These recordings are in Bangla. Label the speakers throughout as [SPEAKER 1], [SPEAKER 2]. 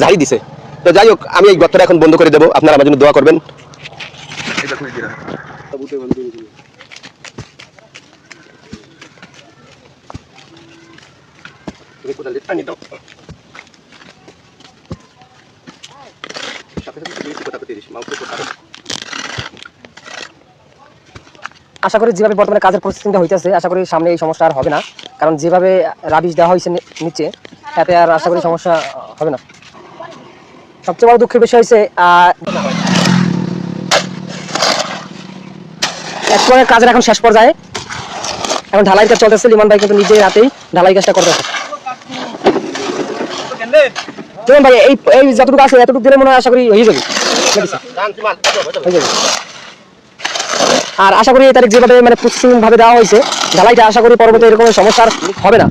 [SPEAKER 1] ঝাড়ি দিছে। তো যাই হোক, আমি এই গর্তটা এখন বন্ধ করে দেবো, আপনারা আমার জন্য দোয়া করবেন।
[SPEAKER 2] আশা করি যেভাবে বর্তমানে কাজের প্রসেসিংটা হইতেছে, আশা করি সামনে এই সমস্যা আর হবে না, কারণ যেভাবে রাবিশ দেওয়া হয়েছে নিচে, তাতে আর আশা করি সমস্যা হবে না। সবচেয়ে বড় দুঃখের বিষয় হয়েছে একবারে কাজের এখন শেষ পর্যায়ে, এখন ঢালাই কাজ চলতেছে। লিমন ভাই কিন্তু নিজে রাতেই ঢালাই কাজটা করতেছে। লিমন ভাই এই যতটুকু আছে এতটুকু দিলে মনে হয় আশা করি হয়ে যাবে। আর আশা করি এই তারিখ যেভাবে মানে প্রসেসিং ভাবে দেওয়া হয়েছে ঢালাইটা, আশা করি পরবর্তী এরকম সমস্যা হবে না।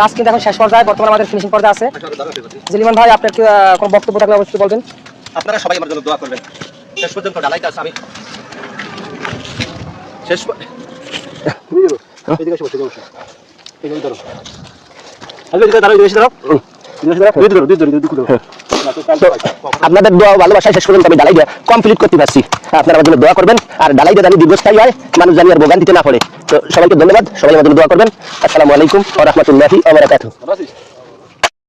[SPEAKER 2] কাজ কিন্তু এখন শেষ পর্যায়ে, বর্তমানে আমাদের ফিনিশিং পর্যায়ে আছে। লিমন ভাই আপনার কি কোনো বক্তব্য থাকলে অবশ্যই বলবেন।
[SPEAKER 1] আপনারা সবাই আমার জন্য দোয়া করবেন। শেষ পর্যন্ত ঢালাই কাজ আমি শেষ আপনাদের দোয়া ভালোবাসা শেষ পর্যন্ত আমি ঢালাই দিয়ে কমপ্লিট করতে পারছি। আপনারা আমার জন্য দোয়া করবেন, আর ঢালাই দিয়ে জানি দীর্ঘস্থায়ী হয়, মানুষ জানি আর ভোগান্তিতে না পড়ে। তো সবাইকে ধন্যবাদ, সবাই আমার জন্য দোয়া করবেন। আসসালামু আলাইকুম ওয়া রাহমাতুল্লাহি ওয়া বারাকাতুহু।